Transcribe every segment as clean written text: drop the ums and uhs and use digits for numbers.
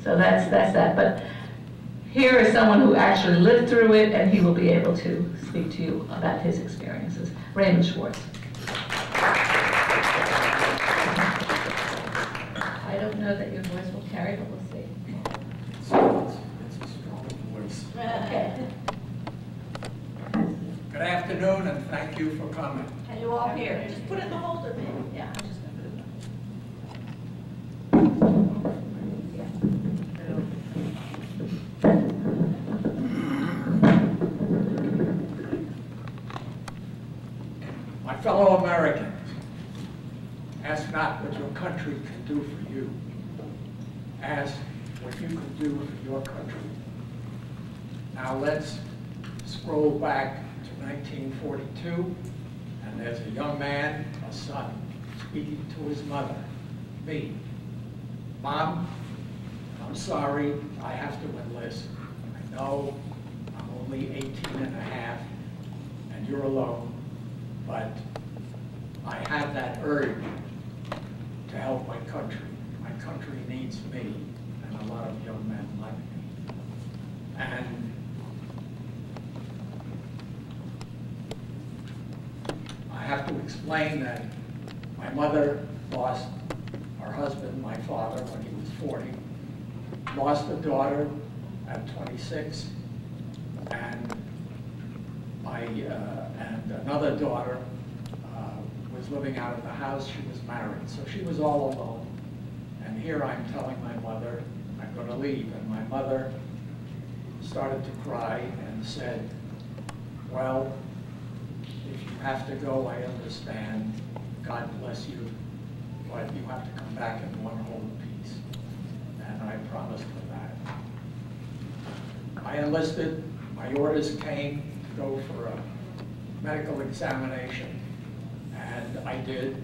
So that's that. But here is someone who actually lived through it, and he will be able to speak to you about his experiences. Raymond Schwartz. I don't know that your voice will carry, but we'll see. It's a strong voice. Okay. Good afternoon, and thank you for coming. Can you all hear? Just put it in the holder, maybe. Yeah, I'm just going to put it in. My fellow Americans, ask not what your country can do for you. Ask what you can do for your country. Now let's scroll back to 1942, and there's a young man, a son, speaking to his mother, me. Mom, I'm sorry, I have to enlist. I know I'm only 18 and a half, and you're alone, but I have that urge to help my country. My country needs me, and a lot of young men like me. And I have to explain that my mother lost her husband, my father, when he was 40, lost a daughter at 26, and another daughter was living out of the house. She was married, so she was all alone. And here I'm telling my mother I'm going to leave, and my mother started to cry and said, well, if you have to go, I understand. God bless you, but you have to come back in one whole piece. And I promised her that. I enlisted. My orders came to go for a medical examination, and I did.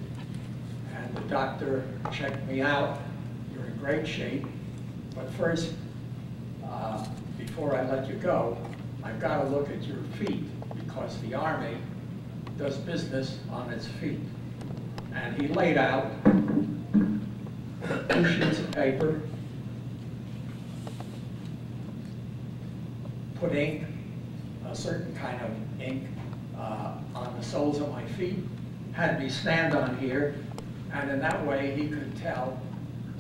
And the doctor checked me out. You're in great shape, but first, before I let you go, I've got to look at your feet, because the Army does business on its feet. And he laid out 2 sheets of paper, put ink, a certain kind of ink, on the soles of my feet, had me stand on here, and in that way he could tell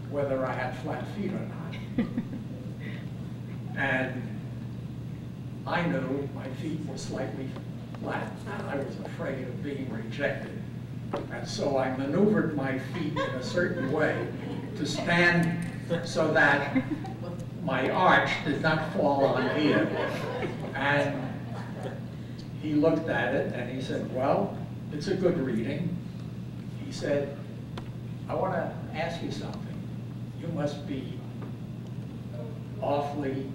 whether I had flat feet or not. And I knew my feet were slightly flat. I was afraid of being rejected. And so I maneuvered my feet in a certain way to stand so that my arch did not fall on here. And he looked at it and he said, well, it's a good reading. He said, I want to ask you something. You must be awfully,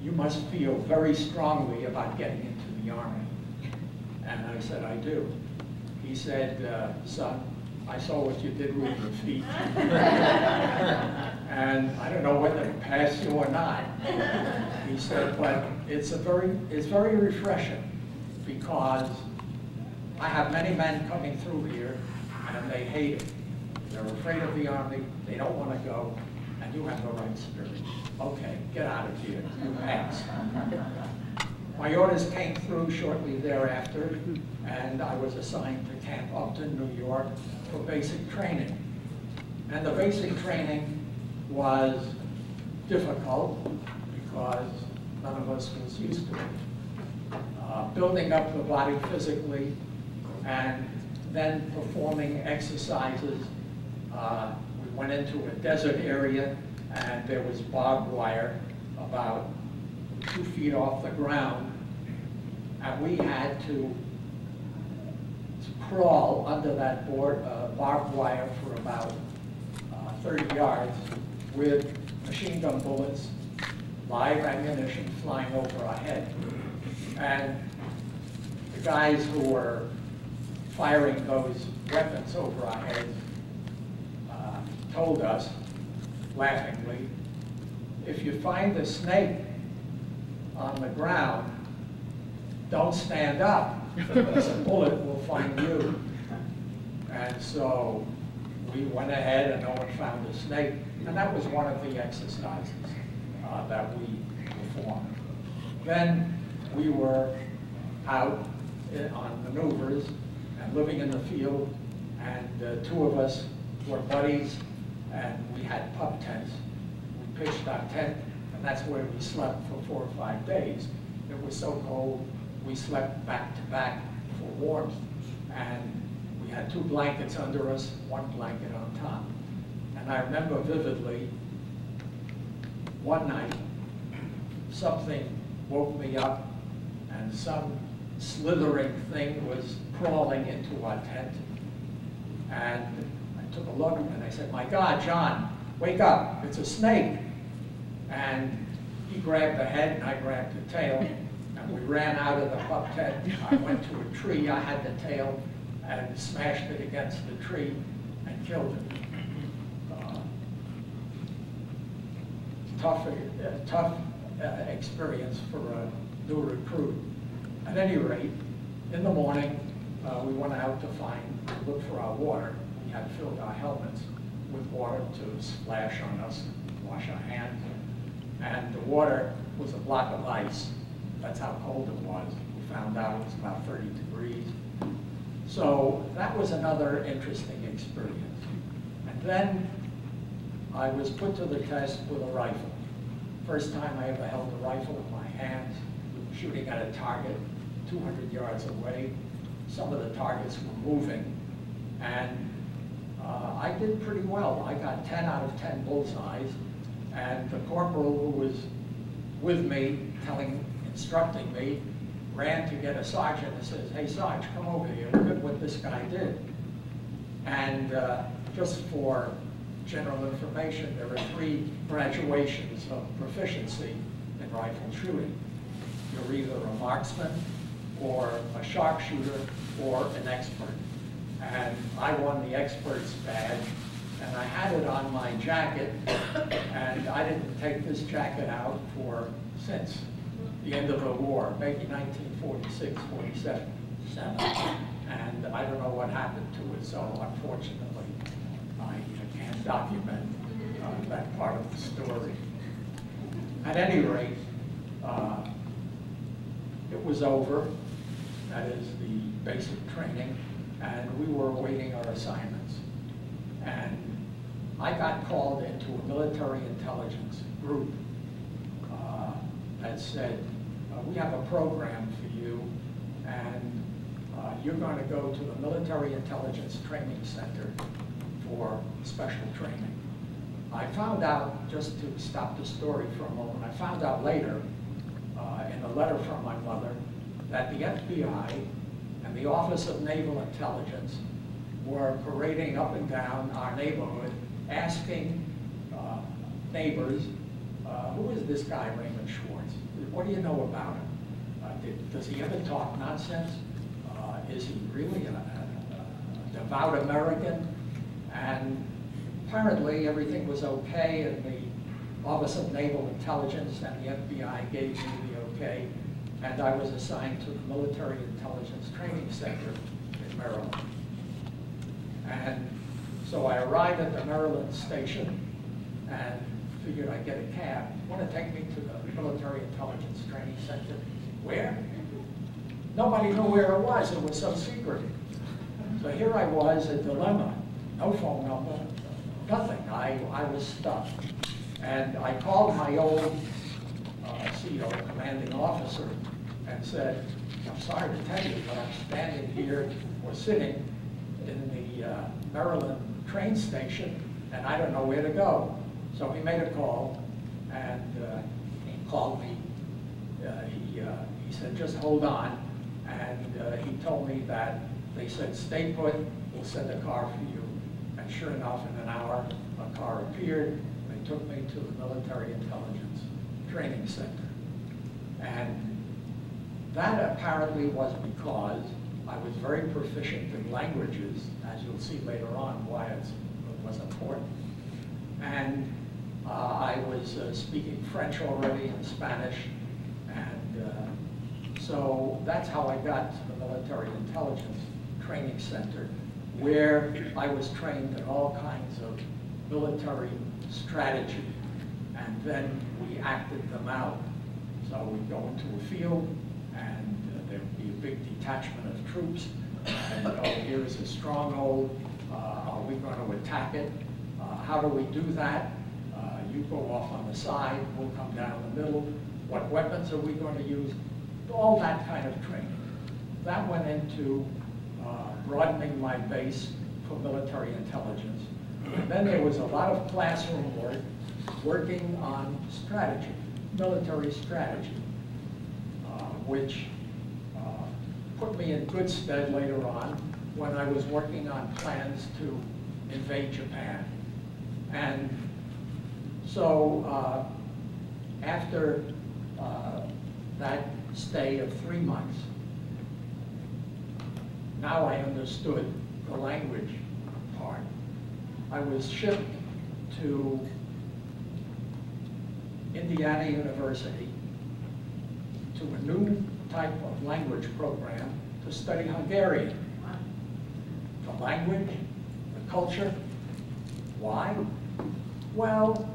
you must feel very strongly about getting into the Army. And I said, I do. He said, son, I saw what you did with your feet. And I don't know whether to pass you or not. He said, but it's very refreshing, because I have many men coming through here and they hate it. They're afraid of the Army, they don't want to go, and you have the right spirit. Okay, get out of here, you pass. My orders came through shortly thereafter, and I was assigned to Camp Upton, New York, for basic training. And the basic training was difficult because none of us was used to it. Building up the body physically and then performing exercises. We went into a desert area and there was barbed wire about 2 feet off the ground, and we had to crawl under that barbed wire for about 30 yards with machine gun bullets, live ammunition flying over our head. And the guys who were firing those weapons over our heads told us, laughingly, if you find a snake on the ground, don't stand up, because a bullet will find you. And so we we went ahead and no one found a snake. And that was one of the exercises that we performed. Then we were out on maneuvers and living in the field, and two of us were buddies, and we had pup tents. We pitched our tent, and that's where we slept for 4 or 5 days. It was so cold, we slept back to back for warmth, and we had 2 blankets under us, 1 blanket on top. And I remember vividly, one night, something woke me up, and some slithering thing was crawling into our tent. And I took a look, and I said, "My God, John, wake up, it's a snake." And he grabbed the head, and I grabbed the tail, and we ran out of the pup tent. I went to a tree, I had the tail, and smashed it against the tree and killed it. Tough experience for a new recruit. At any rate, in the morning, we went out to look for our water. We had filled our helmets with water to splash on us, wash our hands. And the water was a block of ice. That's how cold it was. We found out it was about 30 degrees. So that was another interesting experience. And then I was put to the test with a rifle. First time I ever held a rifle in my hands, shooting at a target 200 yards away. Some of the targets were moving, and I did pretty well. I got 10 out of 10 bullseyes, and the corporal who was with me, instructing me, ran to get a sergeant and says, "Hey, Sarge, come over here, look at what this guy did." And just for general information, there are 3 graduations of proficiency in rifle shooting. You're either a marksman, or a sharpshooter, or an expert. And I won the expert's badge, and I had it on my jacket, and I didn't take this jacket out since the end of the war, maybe 1946, 47. And I don't know what happened to it, so unfortunately, I can't document that part of the story. At any rate, it was over. That is the basic training, and we were awaiting our assignments. And I got called into a military intelligence group that said, "We have a program for you, and you're going to go to the Military Intelligence Training Center for special training." I found out, just to stop the story for a moment, I found out later in a letter from my mother that the FBI and the Office of Naval Intelligence were parading up and down our neighborhood, asking neighbors, "Who is this guy, Raymond Schwartz? What do you know about him? Does he ever talk nonsense? Is he really a devout American?" And apparently everything was okay, and the Office of Naval Intelligence and the FBI gave me the okay, and I was assigned to the Military Intelligence Training Center in Maryland. And so I arrived at the Maryland station and figured I'd get a cab. Want to take me to the Military Intelligence Training Center? Where? Nobody knew where it was. It was so secret. So here I was, a dilemma. No phone number, nothing. I was stuck. And I called my old CO, commanding officer, and said, "I'm sorry to tell you, but I'm standing here, or sitting in the Maryland train station, and I don't know where to go." So he made a call, and he called me. He said, "Just hold on." And he told me that they said, "Stay put, we'll send a car for you." And sure enough, in an hour, a car appeared. They took me to the Military Intelligence Training Center. And that apparently was because I was very proficient in languages, as you'll see later on why it was important. And I was speaking French already and Spanish, and so that's how I got to the Military Intelligence Training Center where I was trained in all kinds of military strategy, and then we acted them out. So we'd go into a field, and there would be a big detachment of troops, and oh, here's a stronghold. Are we going to attack it? How do we do that? You go off on the side, we'll come down the middle. What weapons are we going to use? All that kind of training. That went into broadening my base for military intelligence. And then there was a lot of classroom work, working on strategy, military strategy, which put me in good stead later on when I was working on plans to invade Japan. And so after that stay of 3 months, now I understood the language part. I was shipped to Indiana University to a new type of language program to study Hungarian. The language, the culture. Why? Well,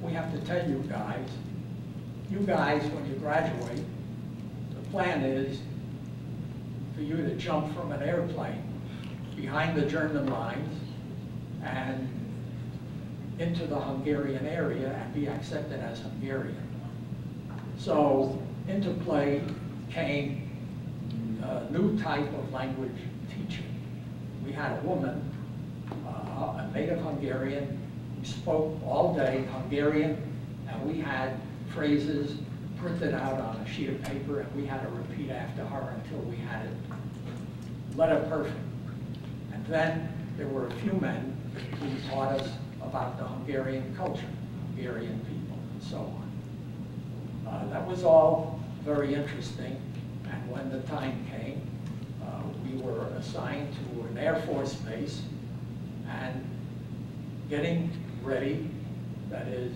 we have to tell you guys, when you graduate, the plan is for you to jump from an airplane behind the German lines and into the Hungarian area and be accepted as Hungarian. So into play came a new type of language teaching. We had a woman, a native Hungarian, who spoke all day Hungarian, and we had phrases printed out on a sheet of paper, and we had to repeat after her until we had it letter perfect. And then there were a few men who taught us about the Hungarian culture, Hungarian people, and so on. That was all very interesting, and when the time came, we were assigned to an Air Force base, and getting ready, that is,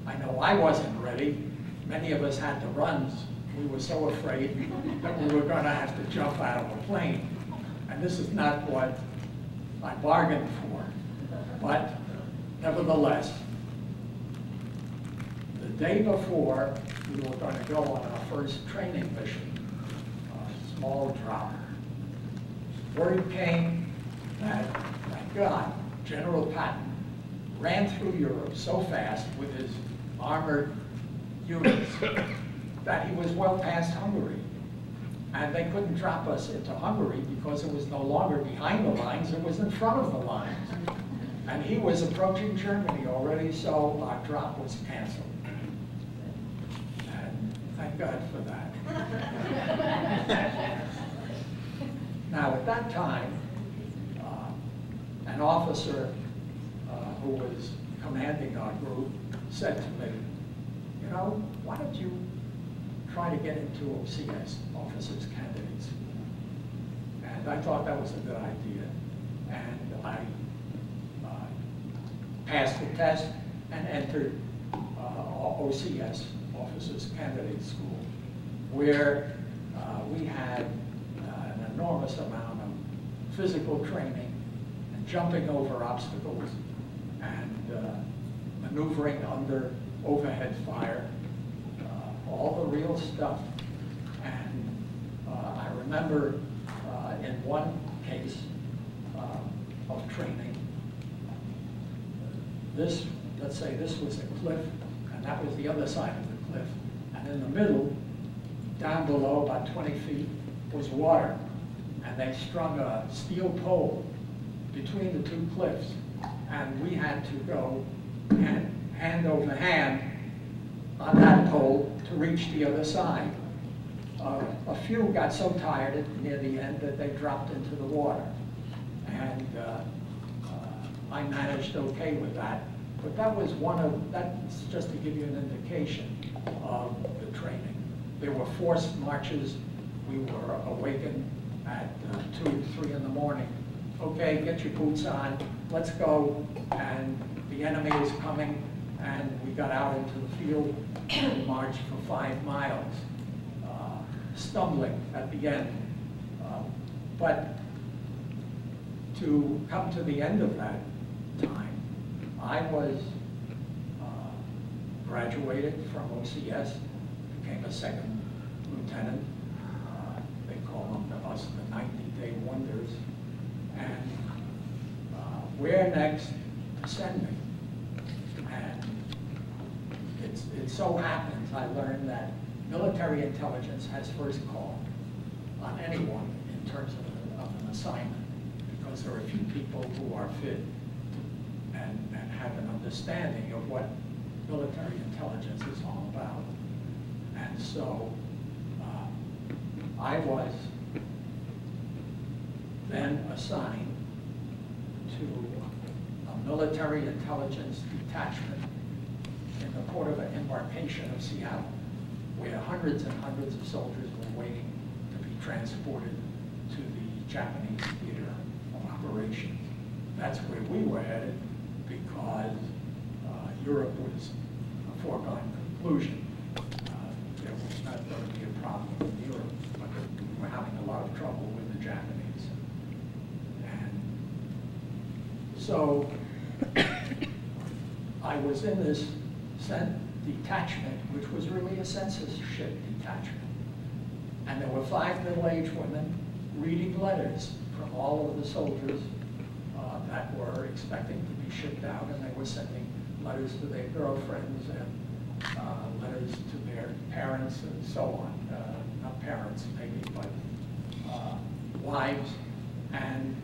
I know I wasn't ready. Many of us had to run. We were so afraid that we were going to have to jump out of a plane. And this is not what I bargained for. But nevertheless, the day before we were going to go on our first training mission, a small drop, word came that, thank God, General Patton ran through Europe so fast with his armored units that he was well past Hungary. And they couldn't drop us into Hungary because it was no longer behind the lines, it was in front of the lines. And he was approaching Germany already, so our drop was canceled. And thank God for that. Now, at that time, an officer who was commanding our group said to me, you know, why don't you try to get into OCS, Officers Candidate School? And I thought that was a good idea. And I passed the test and entered OCS, Officers Candidate School, where we had an enormous amount of physical training and jumping over obstacles and maneuvering under overhead fire, all the real stuff. And I remember in one case of training, let's say this was a cliff, and that was the other side of the cliff. And in the middle, down below about 20 feet, was water. And they strung a steel pole between the two cliffs. And we had to go hand over hand on that pole to reach the other side. A few got so tired near the end that they dropped into the water. And I managed okay with that. But that was that's just to give you an indication of the training. There were forced marches. We were awakened at 2, 3 in the morning. Okay, get your boots on, let's go. And the enemy is coming. And we got out into the field and marched for 5 miles, stumbling at the end. But to come to the end of that time, I was graduated from OCS, became a second lieutenant. They call them us the 90-day wonders. And where next to send me? And it so happens I learned that military intelligence has first call on anyone in terms of an assignment, because there are a few people who are fit and have an understanding of what military intelligence is all about. And so I was then assigned to a military intelligence detachment in the port of embarkation of Seattle, where hundreds and hundreds of soldiers were waiting to be transported to the Japanese theater of operations. That's where we were headed, because Europe was a foregone conclusion. There was not going to be a problem in Europe, but we were having a lot of trouble with the Japanese. And so I was in this detachment, which was really a censorship detachment. And there were 5 middle-aged women reading letters from all of the soldiers that were expecting to be shipped out, and they were sending letters to their girlfriends and letters to their parents and so on. Not parents maybe, but wives. And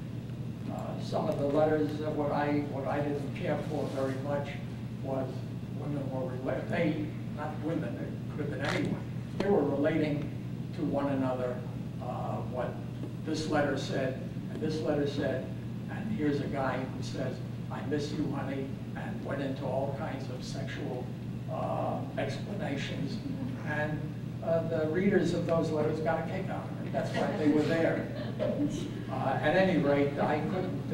some of the letters, what I didn't care for very much was women were not women, it could have been anyone. They were relating to one another what this letter said, and this letter said, and here's a guy who says, "I miss you, honey," and went into all kinds of sexual explanations. And the readers of those letters got a kick out of it. That's why they were there. At any rate, I couldn't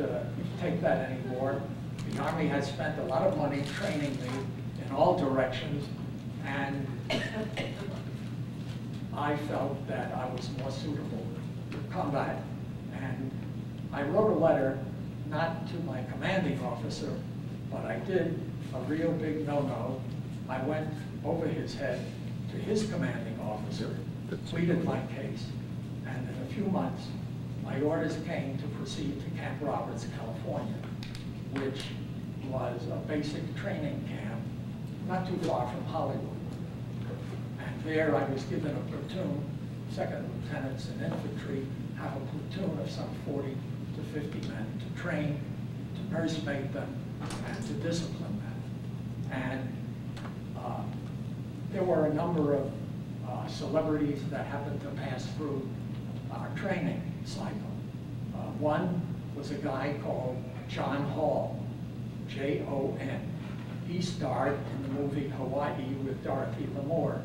take that anymore. The Army had spent a lot of money training me in all directions, and I felt that I was more suitable for combat. And I wrote a letter, not to my commanding officer, but I did a real big no-no. I went over his head to his commanding officer, pleaded my case, and in a few months, my orders came to proceed to Camp Roberts, California, which was a basic training camp not too far from Hollywood. And there I was given a platoon, second lieutenants in infantry, have a platoon of some 40 to 50 men to train, to nursemaid them, and to discipline them. And there were a number of celebrities that happened to pass through our training cycle. One was a guy called John Hall, J-O-N. He starred in the movie Hawaii with Dorothy Lamour.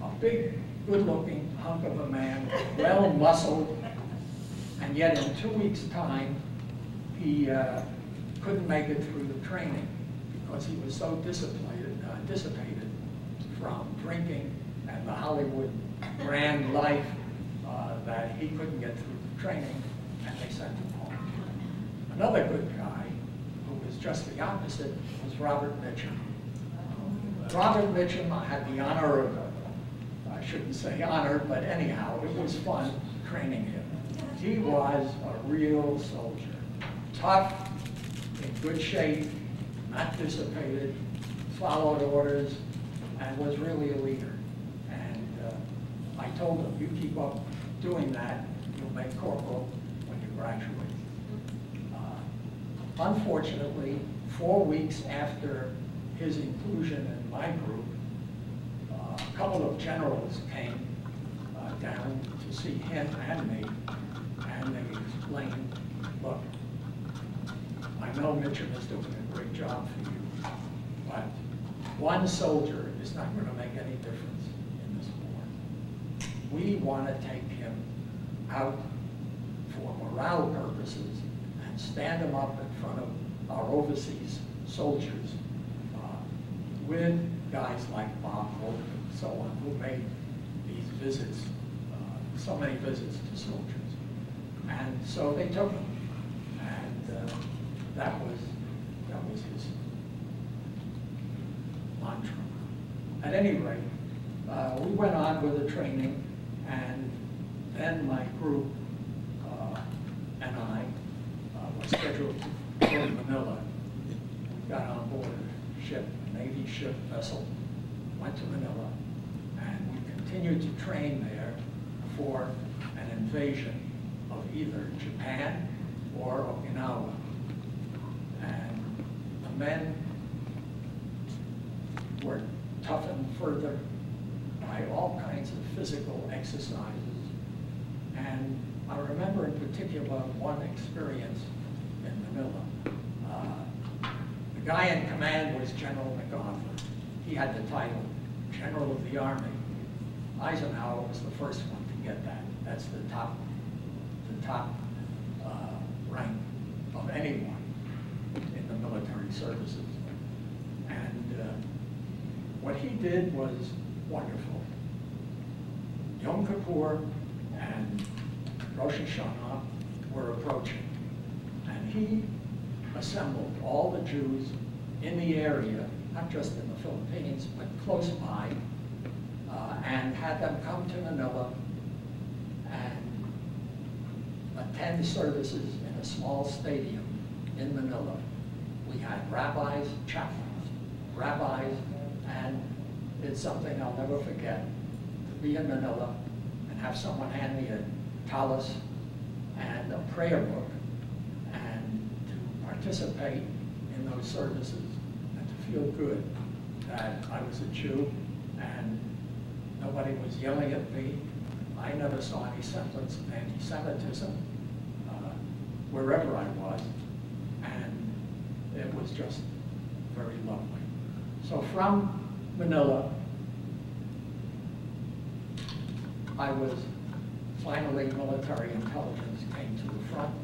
A big, good-looking hunk of a man, well-muscled, and yet in 2 weeks' time, he couldn't make it through the training because he was so dissipated from drinking and the Hollywood grand life that he couldn't get through the training, and they sent him home. Another good guy, who was just the opposite, was Robert Mitchum. Robert Mitchum, I had the honor of, I shouldn't say honor, but anyhow, it was fun training him. He was a real soldier, tough, in good shape, not dissipated, followed orders, and was really a leader. And I told him, you keep up doing that, you'll make corporal when you graduate. Unfortunately, 4 weeks after his inclusion in my group, a couple of generals came down to see him and me, and they explained, look, I know Mitchum is doing a great job for you, but one soldier is not going to make any difference in this war. We want to take him out for morale purposes and stand him up in front of our overseas soldiers with guys like Bob Hope and so on, who made these visits, so many visits to soldiers. And so they took him. that was his mantra. At any rate, we went on with the training, and then my group and I were scheduled to go to Manila. We got on board a ship, a Navy ship vessel, went to Manila, and we continued to train there for an invasion of either Japan or Okinawa. And the men were toughened further by all kinds of physical exercises. And I remember in particular one experience in Manila. The guy in command was General MacArthur. He had the title General of the Army. Eisenhower was the first one to get that. That's the top rank of anyone in the military services. And what he did was wonderful. Yom Kippur and Rosh Hashanah were approaching, and he assembled all the Jews in the area, not just in the Philippines, but close by, and had them come to Manila and attend services in a small stadium in Manila. We had rabbis, chaplains, rabbis, and it's something I'll never forget, to be in Manila and have someone hand me a tallis and a prayer book, and to participate in those services, and to feel good that I was a Jew and nobody was yelling at me. I never saw any semblance of anti-Semitism wherever I was, and it was just very lovely. So from Manila, I was finally, military intelligence came to the front,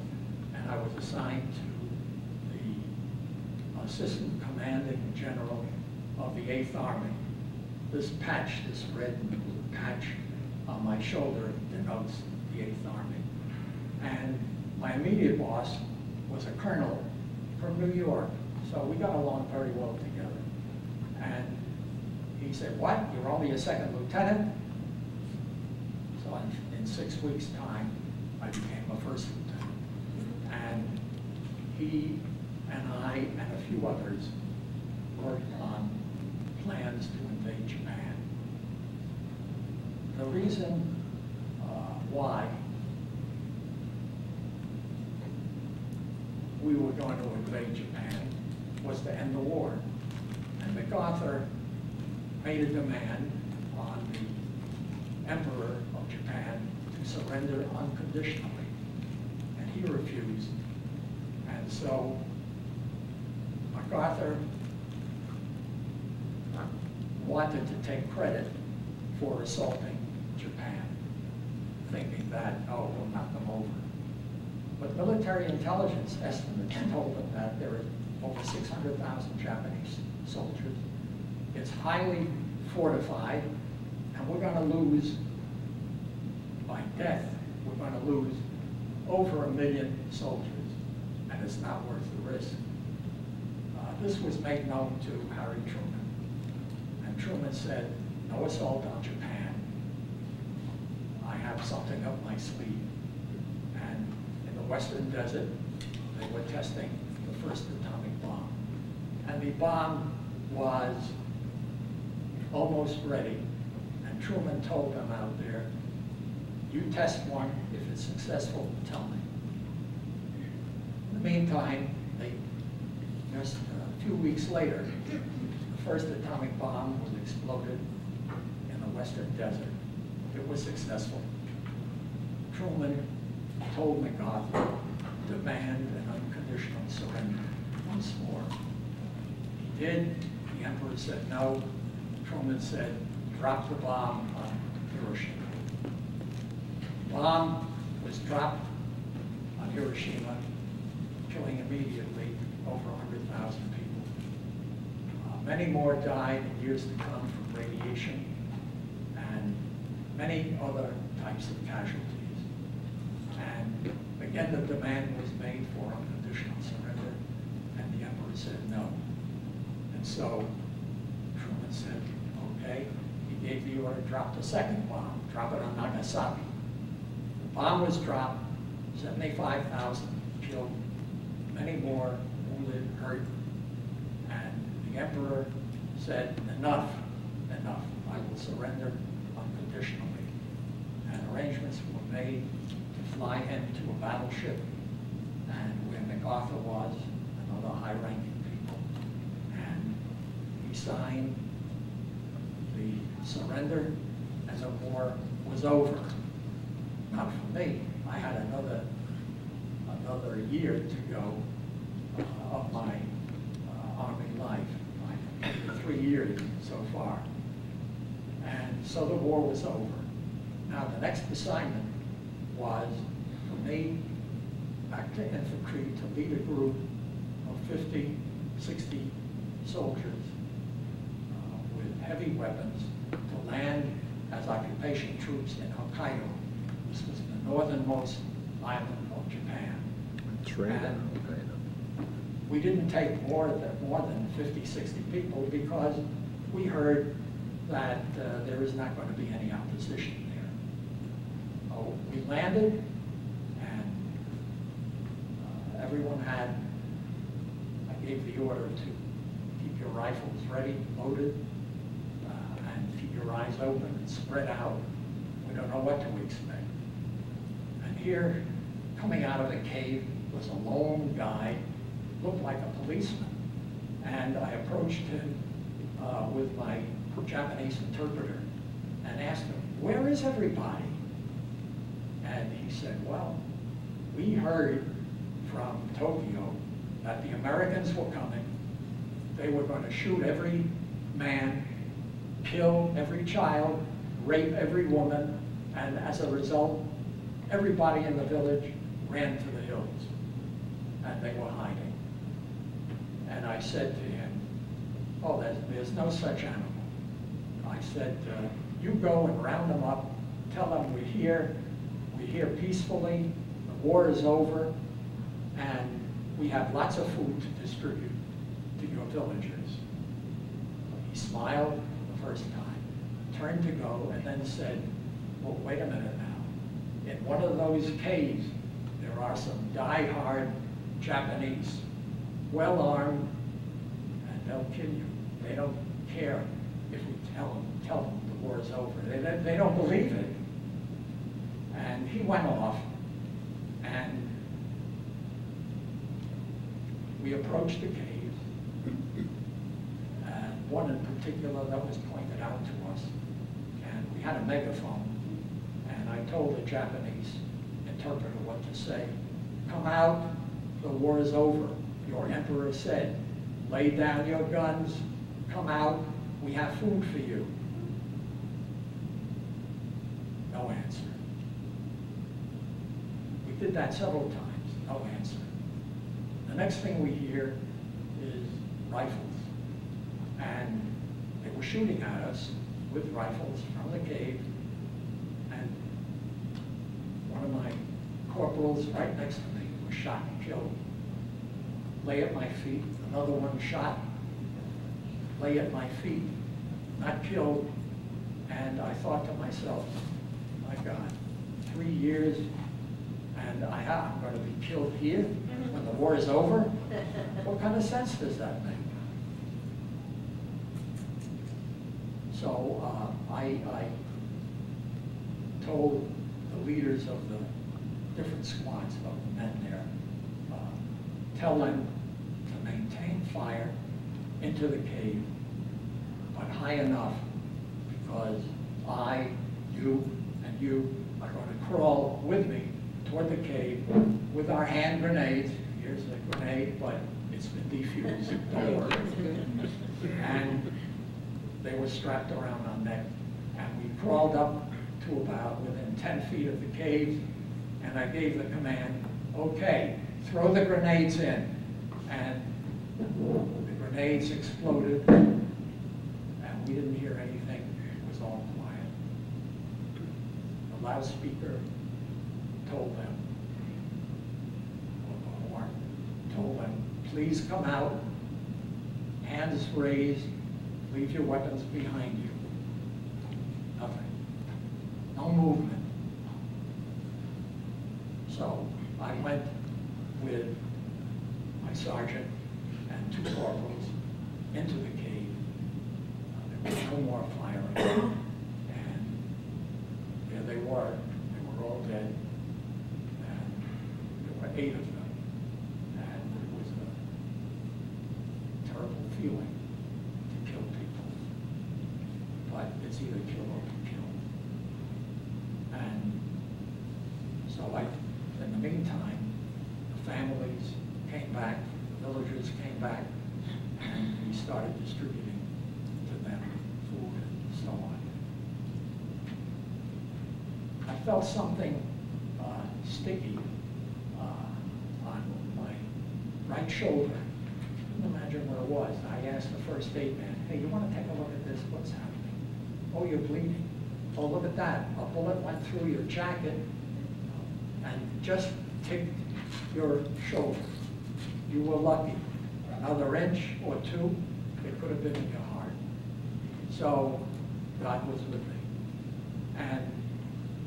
and I was assigned to the Assistant Commanding General of the 8th Army. This patch, this red and blue patch on my shoulder denotes the 8th Army. And my immediate boss was a colonel from New York, so we got along very well together. And he said, "What, you're only a second lieutenant?" So in 6 weeks' time, I became a first lieutenant. And he and I and a few others worked on plans to invade Japan. The reason why we were going to invade Japan was to end the war. And MacArthur made a demand on the Emperor of Japan to surrender unconditionally, and he refused. And so MacArthur wanted to take credit for assaulting Japan, thinking that, oh, we'll knock them over. But military intelligence estimates told them that there are over 600,000 Japanese soldiers. It's highly fortified, and we're going to lose, by death, we're going to lose over 1 million soldiers, and it's not worth the risk. This was made known to Harry Truman, and Truman said, "No assault on Japan. I have something up my sleeve." And in the Western Desert, they were testing the first atomic bomb. And the bomb was almost ready. And Truman told them out there, "You test one, if it's successful, tell me." In the meantime, just a few weeks later, the first atomic bomb was exploded in the Western Desert. It was successful. Truman told MacArthur to demand an unconditional surrender once more. He did. The Emperor said no. Truman said, "Drop the bomb on Hiroshima." The bomb was dropped on Hiroshima, killing immediately over 100,000 people. Many more died in years to come from radiation and many other types of casualties. And again, the demand was made for unconditional surrender. so Truman said, okay. He gave the order to drop the second bomb, drop it on Nagasaki. The bomb was dropped, 75,000 killed, many more wounded, hurt, and the emperor said, enough, enough, I will surrender unconditionally. And arrangements were made to fly him to a battleship, and where MacArthur was, and other high-ranking people. And he signed the surrender, and the war was over. Not for me. I had another year to go of my Army life. I completed 3 years so far. And so the war was over. Now the next assignment was for me back to infantry to lead a group of 50, 60 soldiers with heavy weapons to land as occupation troops in Hokkaido. This was the northernmost island of Japan. And we didn't take more than 50, 60 people because we heard that there is not going to be any opposition there. So we landed, and everyone had, I gave the order to keep your rifles ready, loaded, and keep your eyes open and spread out. We don't know what to expect. And here, coming out of the cave, was a lone guy, looked like a policeman. And I approached him with my Japanese interpreter and asked him, where is everybody? And he said, well, we heard from Tokyo that the Americans were coming. They were going to shoot every man, kill every child, rape every woman, and as a result, everybody in the village ran to the hills, and they were hiding. And I said to him, oh, there's no such animal. I said, you go and round them up, tell them we're here peacefully, the war is over, and we have lots of food to distribute to your villagers. He smiled the first time, turned to go, and then said, well, wait a minute now. In one of those caves, there are some die-hard Japanese, well-armed, and they'll kill you. They don't care if we tell them the war is over. They don't believe it. And he went off, and we approached the caves, and one in particular that was pointed out to us, and we had a megaphone, and I told the Japanese interpreter what to say. Come out, the war is over. Your emperor said, lay down your guns, come out, we have food for you. No answer. We did that several times, no answer. The next thing we hear is rifles. And they were shooting at us with rifles from the cave. And one of my corporals right next to me was shot and killed. Lay at my feet, another one shot, lay at my feet, not killed. And I thought to myself, my God, 3 years, and I'm going to be killed here when the war is over? What kind of sense does that make? So I told the leaders of the different squads of the men there, tell them to maintain fire into the cave, but high enough because I, you, and you are going to crawl with me toward the cave with our hand grenades. Here's the grenade, but it's been defused, don't worry. And they were strapped around our neck, and we crawled up to about within 10 feet of the cave, and I gave the command, okay, throw the grenades in. And the grenades exploded, and we didn't hear anything. It was all quiet. The loudspeaker told them, or the horn told them, please come out, hands raised, leave your weapons behind you. Nothing. No movement. So I went with my sergeant and 2 corporals into the cave. There was no more firing. And there they were. They were all dead. And there were 8 of them. And it was a terrible feeling to kill people. But it's either kill or be killed. And so in the meantime, the families came back, the villagers came back, and we started distributing to them food and so on. I felt something sticky on my right shoulder. I couldn't imagine what it was. I asked the first aid man, hey, you want to take a look at this? What's happening? Oh, you're bleeding. Oh, look at that. A bullet went through your jacket and just ticked your shoulder. You were lucky. Another inch or 2, it could have been in your heart. So God was with me. And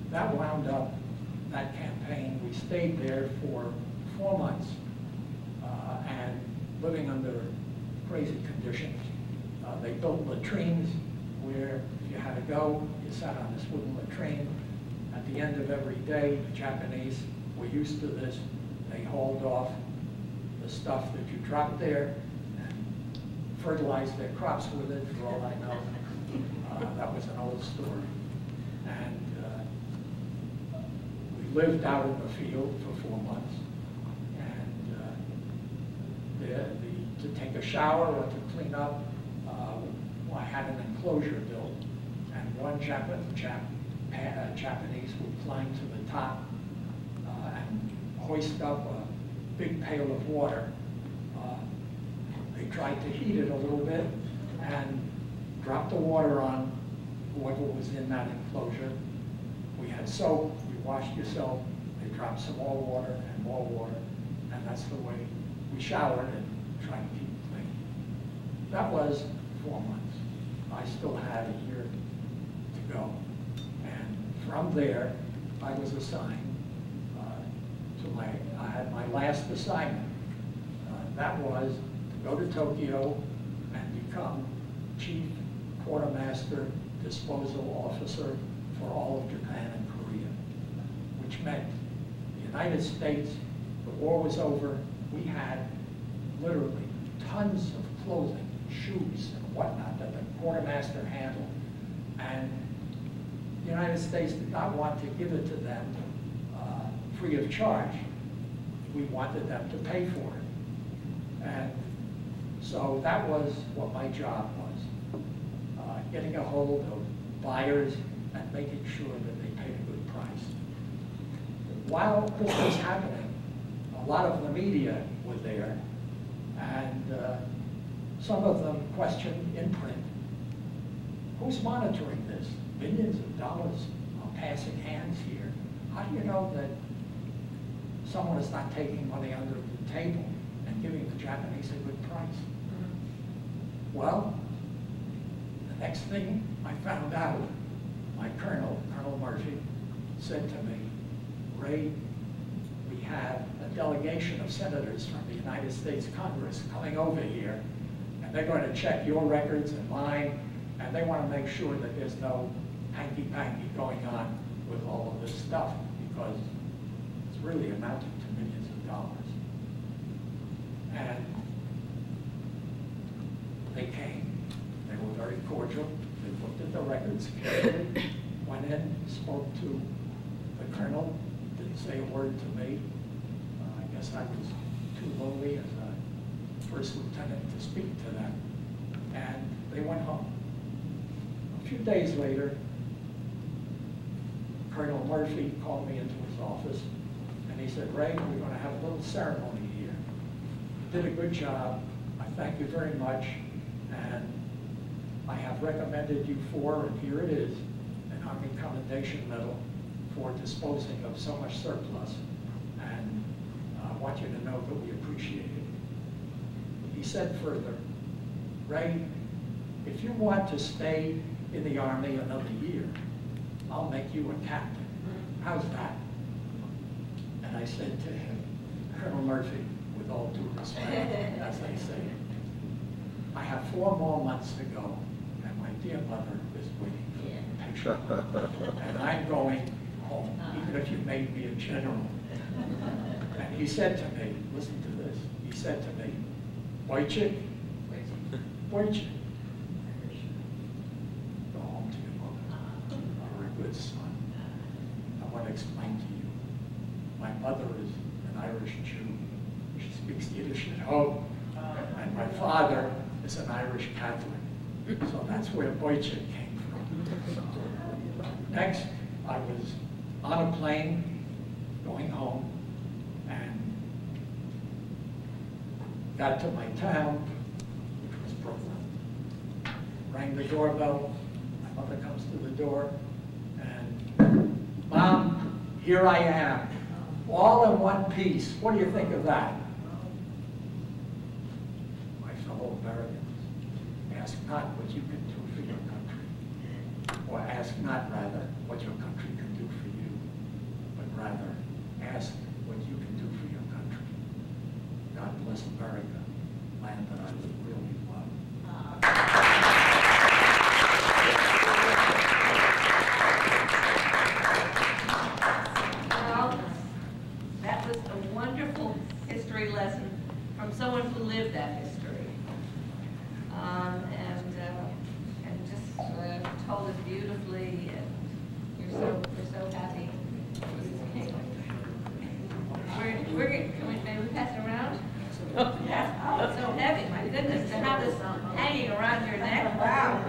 that wound up that campaign. We stayed there for 4 months and living under crazy conditions. They built latrines where if you had to go, you sat on this wooden latrine. At the end of every day, the Japanese were used to this. They hauled off the stuff that you dropped there and fertilized their crops with it, for all I know. That was an old story. And we lived out in the field for 4 months. And to take a shower or to clean up, I had an enclosure built. And one Japanese would climb to the top and hoist up a big pail of water. They tried to heat it a little bit and dropped the water on whoever was in that enclosure. We had soap, you washed yourself, they dropped some more water, and that's the way we showered and tried to keep it clean. That was 4 months. I still had a year to go. And from there, I was assigned I had my last assignment. That was to go to Tokyo and become Chief Quartermaster Disposal Officer for all of Japan and Korea, which meant the United States, the war was over, we had literally tons of clothing, shoes, and whatnot that the quartermaster handled. And the United States did not want to give it to them free of charge. We wanted them to pay for it. And so that was what my job was, getting a hold of buyers and making sure that they paid a good price. While this was happening, a lot of the media were there, and some of them questioned in print, who's monitoring this? Millions of dollars are passing hands here. How do you know that someone is not taking money under the table and giving the Japanese a good price? Well, the next thing I found out, my colonel, Colonel Murphy, said to me, Ray, we have a delegation of senators from the United States Congress coming over here, and they're going to check your records and mine, and they want to make sure that there's no hanky-panky going on with all of this stuff, because it's really amounting to millions of dollars. And they came. They were very cordial. They looked at the records carefully, went in, spoke to the colonel, didn't say a word to me. I guess I was too lowly as a first lieutenant to speak to them. And they went home. A few days later, Colonel Murphy called me into his office, and he said, Ray, we're going to have a little ceremony here. You did a good job. I thank you very much. And I have recommended you for, and here it is, an Army Commendation Medal for disposing of so much surplus. And I want you to know that we appreciate it. He said further, Ray, if you want to stay in the Army another year, I'll make you a captain. How's that? And I said to him, Colonel Murphy, with all due respect, as they say, I have 4 more months to go, and my dear mother is waiting for me patiently. And I'm going home, even if you made me a general. And he said to me, listen to this, he said to me, Wojciech, Wojciech, go home to your mother. You're a good son. I want to explain to you, my mother is an Irish Jew. She speaks Yiddish at home. And my father is an Irish Catholic. So that's where Wojciech came from. Next, I was on a plane going home and got to my town, which was Brooklyn. Rang the doorbell. My mother comes to the door and, Mom, here I am, all in one piece. What do you think of that? My fellow Americans, ask not what you can do for your country, or ask not, rather, what your country can do for you, but rather ask what you can do for your country. God bless America, land that I really love. Well, that was a wonderful history lesson from someone who lived that history. And just told it beautifully, and we're so happy. Can we maybe pass it around? Oh, it's so heavy, my goodness, to have this hanging around your neck, wow.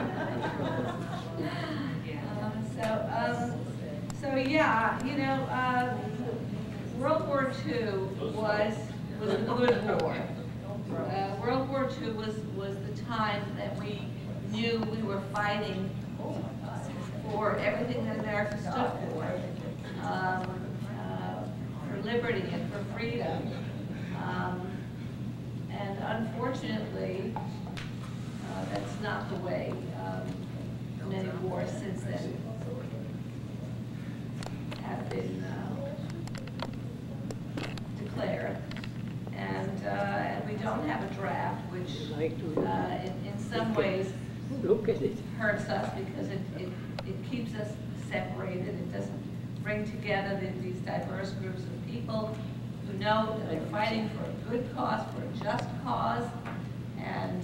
So yeah, you know, World War II was a good war. World War II was the time that we knew we were fighting for everything that America stood for liberty and for freedom. And unfortunately, that's not the way many wars since then have been declared. And we don't have a draft, which in some ways hurts us because it keeps us separated. It doesn't bring together these diverse groups of people who know that they're fighting for a good cause, for a just cause, and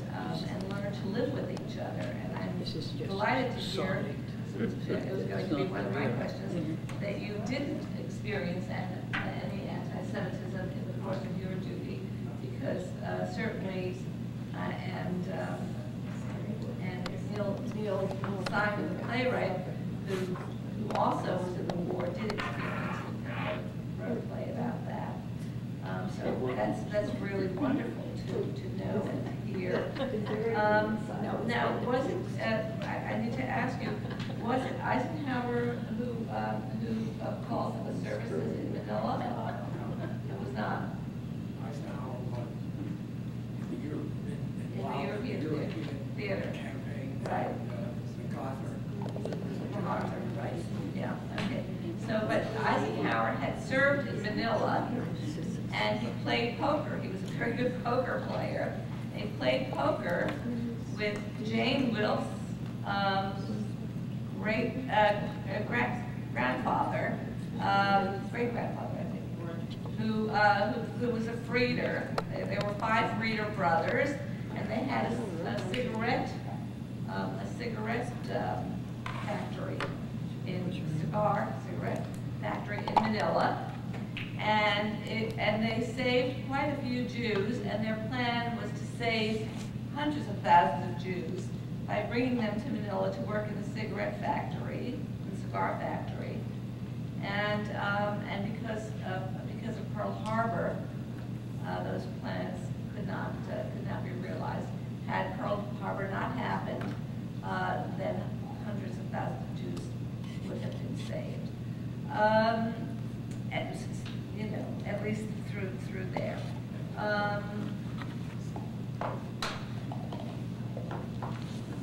learn to live with each other. And I'm delighted to hear, it was going to be one of my questions, that you didn't experience any anti-Semitism in the course of your duty, because certainly, and Neil Simon, the playwright, who also was in the war, did experience it, wrote a play about that. So that's really wonderful to know and to hear. Now, was it? I need to ask you, was it Eisenhower who called for the services in Manila? It was not. Eisenhower was in the European theater campaign. Right. MacArthur. Right. Yeah. Okay. So, but Eisenhower had served in Manila, and he played poker. He was a very good poker player. And he played poker with Jane Wilkes' great-grandfather, great-grandfather, I think, who was a Freeder. There were 5 Freeder brothers, and they had a cigarette factory cigarette factory in Manila, and they saved quite a few Jews, and their plan was to save hundreds of thousands of Jews by bringing them to Manila to work in the cigarette factory, the cigar factory, and because of Pearl Harbor, those plans could not be realized. Had Pearl Harbor not happened, then hundreds of thousands of Jews would have been saved. And, you know, at least through there.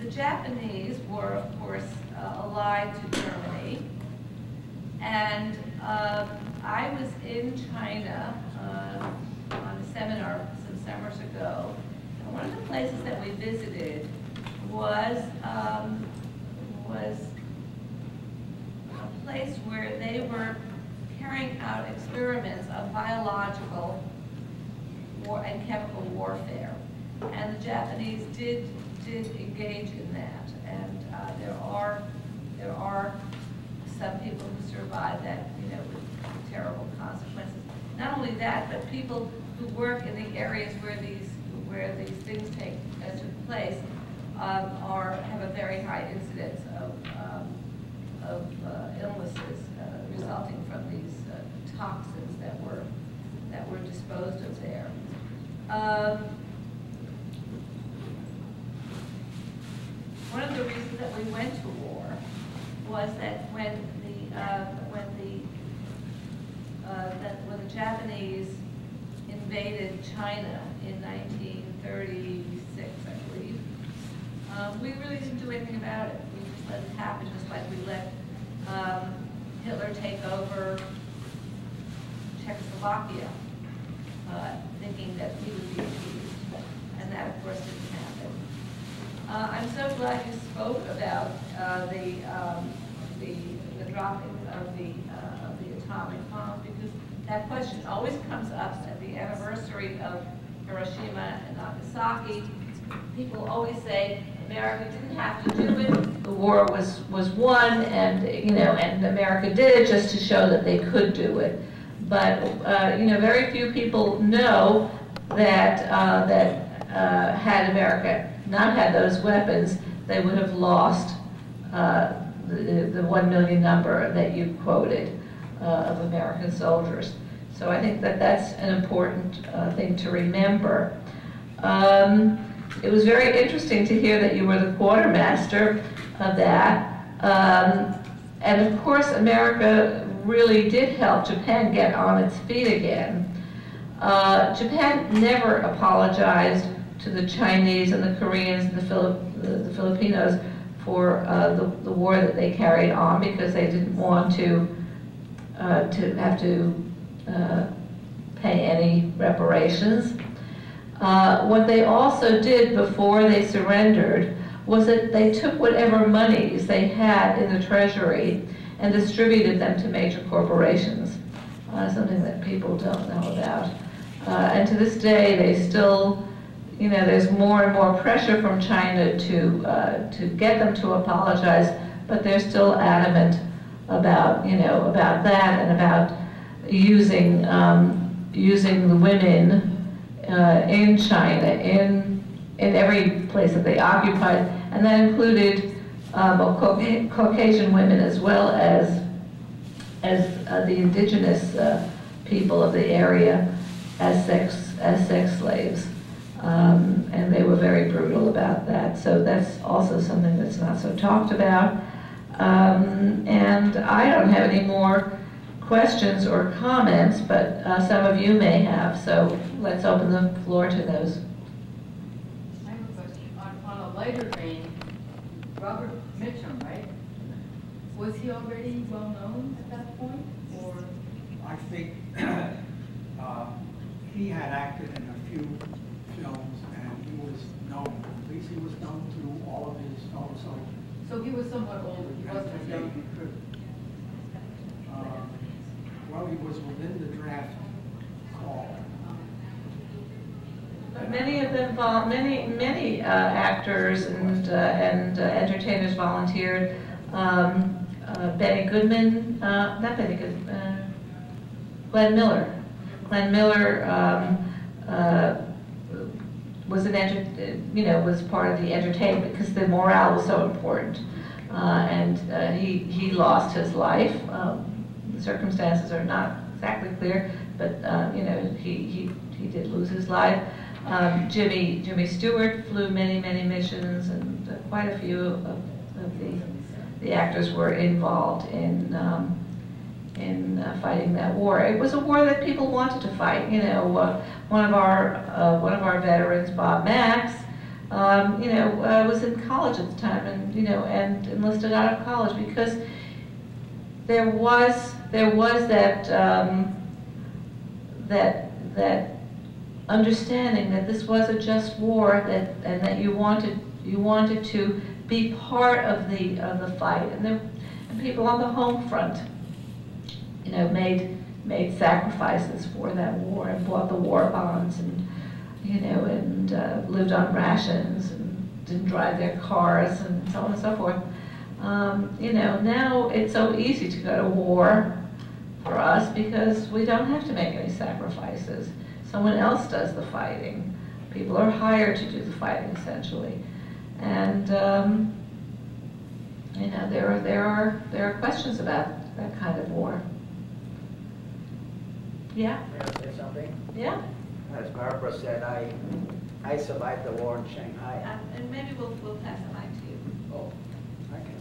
the Japanese were, of course, allied to Germany, and I was in China on a seminar some summers ago, and one of the places that we visited was a place where they were carrying out experiments of biological and chemical warfare, and the Japanese did engage in that, and there are some people who survived that, with terrible consequences. Not only that, but people who work in the areas where these things took place have a very high incidence of illnesses resulting from these toxins that were disposed of there. One of the reasons that we went to war was that when the Japanese invaded China in 1936, I believe, we really didn't do anything about it. We just let it happen, just like we let Hitler take over Czechoslovakia, thinking that he would be appeased, and that, of course, didn't happen. I'm so glad you spoke about the dropping of the atomic bomb, because that question always comes up at the anniversary of Hiroshima and Nagasaki. People always say America didn't have to do it. The war was won, and and America did it just to show that they could do it. But very few people know that had America not had those weapons, they would have lost the 1 million number that you quoted of American soldiers. So I think that that's an important thing to remember. It was very interesting to hear that you were the quartermaster of that. And of course, America really did help Japan get on its feet again. Japan never apologized to the Chinese and the Koreans and the Filipinos for the war that they carried on, because they didn't want to have to pay any reparations. What they also did before they surrendered was that they took whatever monies they had in the treasury and distributed them to major corporations, something that people don't know about. And to this day, they still, there's more and more pressure from China to get them to apologize, but they're still adamant about, about that, and about using the women in China, in every place that they occupied, and that included Caucasian women as well as the indigenous people of the area as sex slaves, and they were very brutal about that. So that's also something that's not so talked about. And I don't have any more questions or comments, but some of you may have, so let's open the floor to those. I have a question. On a lighter vein, Robert Mitchum, right? Was he already well known at that point, or? I think he had acted in a few films, and he was known. At least he was known through all of his films. So he was somewhat older. He wasn't as young as he could. Well, he was within the draft call. But many of them, many actors and entertainers volunteered. Benny Goodman, not Benny Goodman, Glenn Miller. Glenn Miller was was part of the entertainment because the morale was so important, and he lost his life. The circumstances are not exactly clear, but he did lose his life. Jimmy Stewart flew many missions, and quite a few of the actors were involved in fighting that war. It was a war that people wanted to fight. One of our veterans, Bob Max, was in college at the time, and and enlisted out of college, because there was that that understanding that this was a just war, and that you wanted to be part of the fight, and people on the home front, made sacrifices for that war and bought the war bonds, and lived on rations and didn't drive their cars and so on and so forth. Now it's so easy to go to war for us because we don't have to make any sacrifices. Someone else does the fighting. People are hired to do the fighting, essentially. And there are questions about that kind of war. Yeah? May I say something? Yeah? As Barbara said, I survived the war in Shanghai. And maybe we'll pass the mic to you. Oh, okay.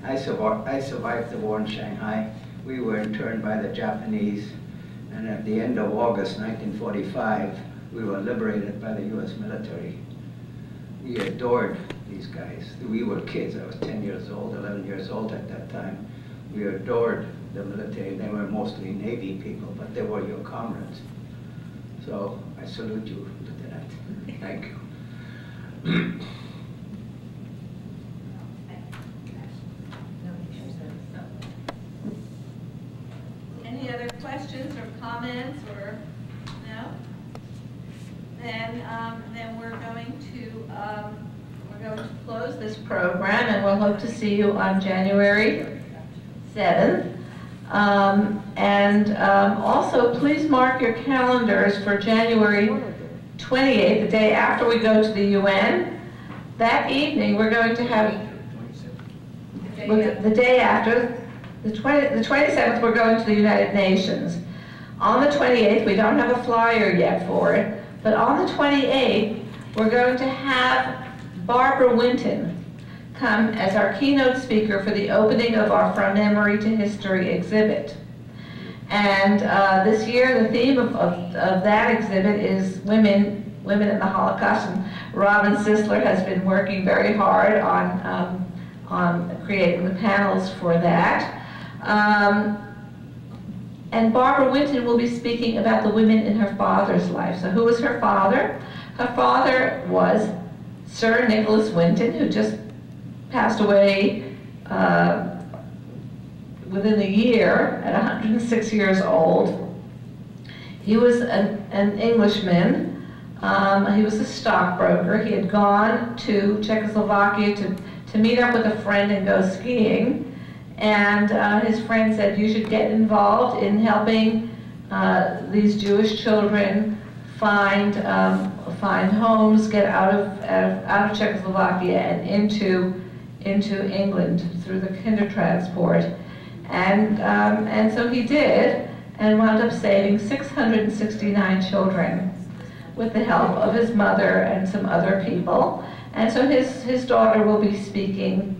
I survived the war in Shanghai. We were interned by the Japanese, and at the end of August 1945, we were liberated by the U.S. military. We adored these guys. We were kids. I was 10 years old, 11 years old at that time. We adored the military. They were mostly Navy people, but they were your comrades. So I salute you, Lieutenant. Thank you. Any other questions or comments, or no? Then we're going to close this program, and we'll hope to see you on January 7th. Also, please mark your calendars for January 28th, the day after we go to the UN. That evening, we're going to have, the day after, the 27th, we're going to the United Nations. On the 28th, we don't have a flyer yet for it, but on the 28th, we're going to have Barbara Winton come as our keynote speaker for the opening of our From Memory to History exhibit. And this year, the theme of that exhibit is women in the Holocaust, and Robin Sisler has been working very hard on creating the panels for that. And Barbara Winton will be speaking about the women in her father's life. So who was her father? Her father was Sir Nicholas Winton, who just passed away within a year at 106 years old. He was an Englishman. He was a stockbroker. He had gone to Czechoslovakia to meet up with a friend and go skiing. And his friend said, you should get involved in helping these Jewish children find homes, get out of Czechoslovakia and into England through the Kindertransport. And so he did, and wound up saving 669 children with the help of his mother and some other people. And so his daughter will be speaking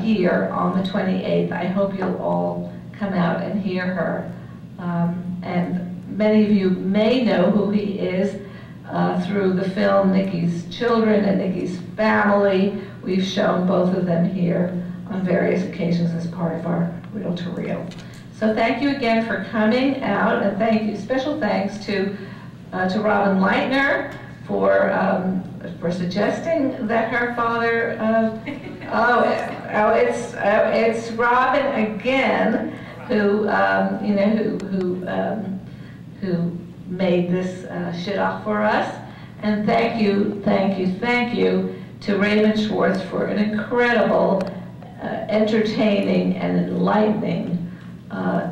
here on the 28th. I hope you'll all come out and hear her. And many of you may know who he is through the film Nikki's Children and Nikki's Family. We've shown both of them here on various occasions as part of our Reel to Reel. So thank you again for coming out, and thank you, special thanks to Robin Leitner for suggesting that her father. It's Robin again who who made this shit off for us. And thank you to Raymond Schwartz for an incredible, entertaining and enlightening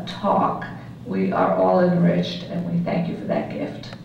talk. We are all enriched, and we thank you for that gift.